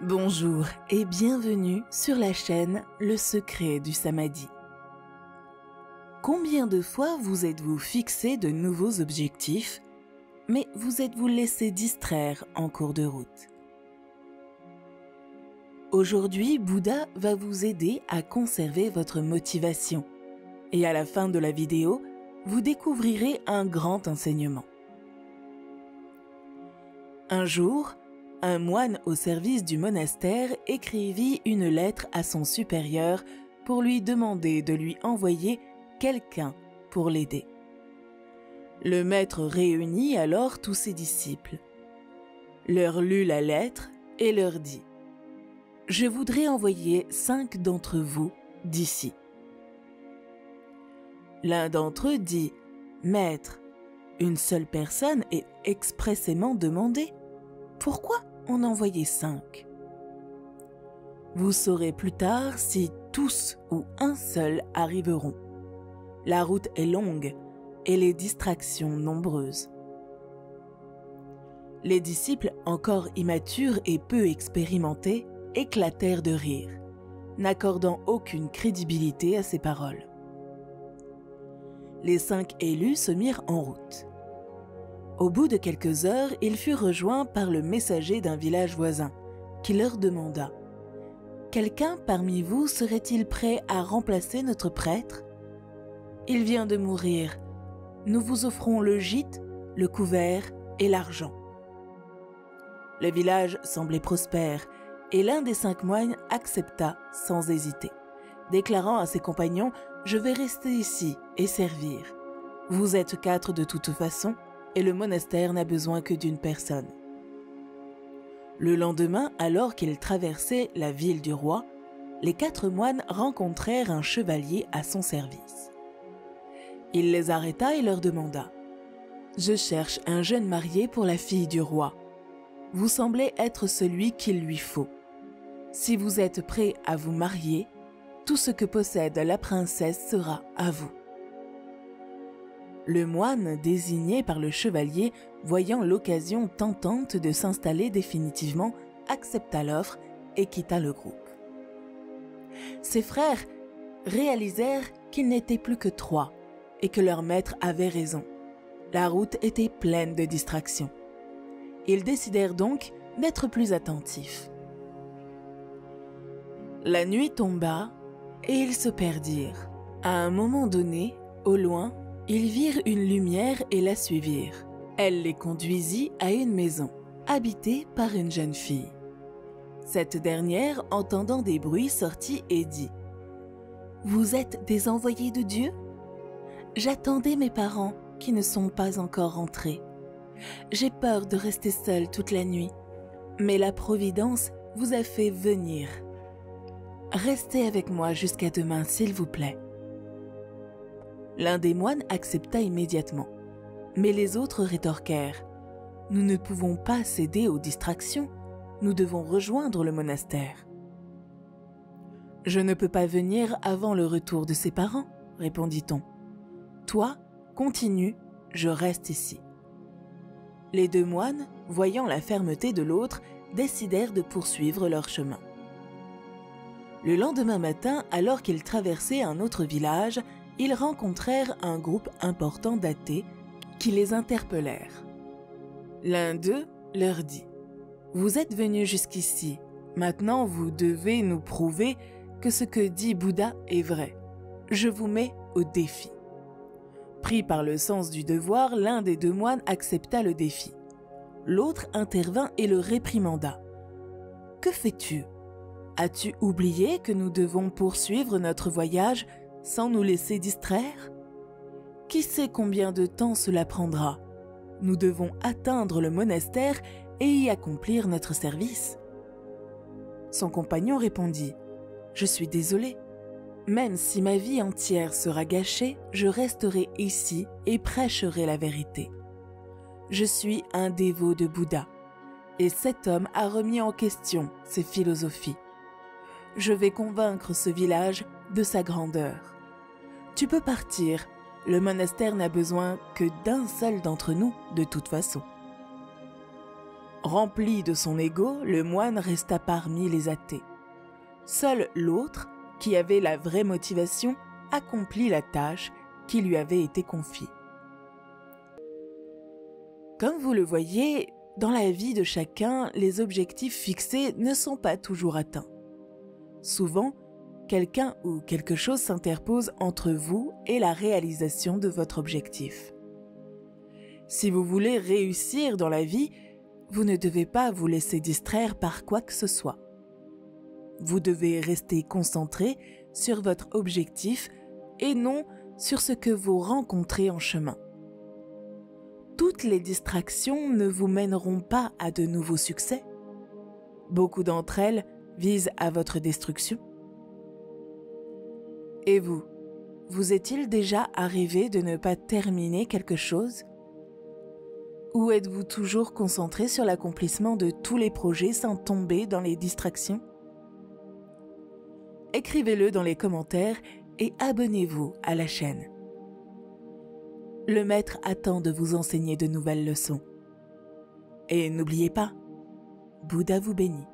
Bonjour et bienvenue sur la chaîne Le Secret du Samadhi. Combien de fois vous êtes-vous fixé de nouveaux objectifs, mais vous êtes-vous laissé distraire en cours de route? Aujourd'hui, Bouddha va vous aider à conserver votre motivation. Et à la fin de la vidéo, vous découvrirez un grand enseignement. Un jour, un moine au service du monastère écrivit une lettre à son supérieur pour lui demander de lui envoyer quelqu'un pour l'aider. Le maître réunit alors tous ses disciples, leur lut la lettre et leur dit « Je voudrais envoyer 5 d'entre vous d'ici. » L'un d'entre eux dit « Maître, une seule personne est expressément demandée. Pourquoi en envoyer 5 ? Vous saurez plus tard si tous ou un seul arriveront. La route est longue et les distractions nombreuses. » Les disciples, encore immatures et peu expérimentés, éclatèrent de rire, n'accordant aucune crédibilité à ces paroles. Les 5 élus se mirent en route. Au bout de quelques heures, ils furent rejoints par le messager d'un village voisin, qui leur demanda « Quelqu'un parmi vous serait-il prêt à remplacer notre prêtre ? Il vient de mourir. Nous vous offrons le gîte, le couvert et l'argent. » Le village semblait prospère, et l'un des 5 moines accepta sans hésiter, déclarant à ses compagnons « Je vais rester ici et servir. Vous êtes 4 de toute façon, et le monastère n'a besoin que d'une personne. » Le lendemain, alors qu'ils traversaient la ville du roi, les 4 moines rencontrèrent un chevalier à son service. Il les arrêta et leur demanda « Je cherche un jeune marié pour la fille du roi. Vous semblez être celui qu'il lui faut. Si vous êtes prêt à vous marier, tout ce que possède la princesse sera à vous. » Le moine, désigné par le chevalier, voyant l'occasion tentante de s'installer définitivement, accepta l'offre et quitta le groupe. Ses frères réalisèrent qu'ils n'étaient plus que 3 et que leur maître avait raison. La route était pleine de distractions. Ils décidèrent donc d'être plus attentifs. La nuit tomba et ils se perdirent. À un moment donné, au loin, ils virent une lumière et la suivirent. Elle les conduisit à une maison, habitée par une jeune fille. Cette dernière, entendant des bruits, sortit et dit « Vous êtes des envoyés de Dieu ? J'attendais mes parents qui ne sont pas encore rentrés. J'ai peur de rester seule toute la nuit, mais la Providence vous a fait venir. Restez avec moi jusqu'à demain, s'il vous plaît. » L'un des moines accepta immédiatement, mais les autres rétorquèrent « Nous ne pouvons pas céder aux distractions, nous devons rejoindre le monastère. »« Je ne peux pas venir avant le retour de ses parents, » répondit-on. « Toi, continue, je reste ici. » Les 2 moines, voyant la fermeté de l'autre, décidèrent de poursuivre leur chemin. Le lendemain matin, alors qu'ils traversaient un autre village, ils rencontrèrent un groupe important d'athées qui les interpellèrent. L'un d'eux leur dit « Vous êtes venus jusqu'ici, maintenant vous devez nous prouver que ce que dit Bouddha est vrai. Je vous mets au défi. » Pris par le sens du devoir, l'un des 2 moines accepta le défi. L'autre intervint et le réprimanda. « Que fais-tu ? As-tu oublié que nous devons poursuivre notre voyage sans nous laisser distraire ? Qui sait combien de temps cela prendra ? Nous devons atteindre le monastère et y accomplir notre service. » Son compagnon répondit « Je suis désolé. Même si ma vie entière sera gâchée, je resterai ici et prêcherai la vérité. Je suis un dévot de Bouddha, et cet homme a remis en question ses philosophies. Je vais convaincre ce village de sa grandeur. Tu peux partir, le monastère n'a besoin que d'un seul d'entre nous de toute façon. » Rempli de son ego, le moine resta parmi les athées. Seul l'autre, qui avait la vraie motivation, accomplit la tâche qui lui avait été confiée. Comme vous le voyez, dans la vie de chacun, les objectifs fixés ne sont pas toujours atteints. Souvent, quelqu'un ou quelque chose s'interpose entre vous et la réalisation de votre objectif. Si vous voulez réussir dans la vie, vous ne devez pas vous laisser distraire par quoi que ce soit. Vous devez rester concentré sur votre objectif et non sur ce que vous rencontrez en chemin. Toutes les distractions ne vous mèneront pas à de nouveaux succès. Beaucoup d'entre elles visent à votre destruction. Et vous est-il déjà arrivé de ne pas terminer quelque chose ? Ou êtes-vous toujours concentré sur l'accomplissement de tous les projets sans tomber dans les distractions ? Écrivez-le dans les commentaires et abonnez-vous à la chaîne. Le maître attend de vous enseigner de nouvelles leçons. Et n'oubliez pas, Bouddha vous bénit.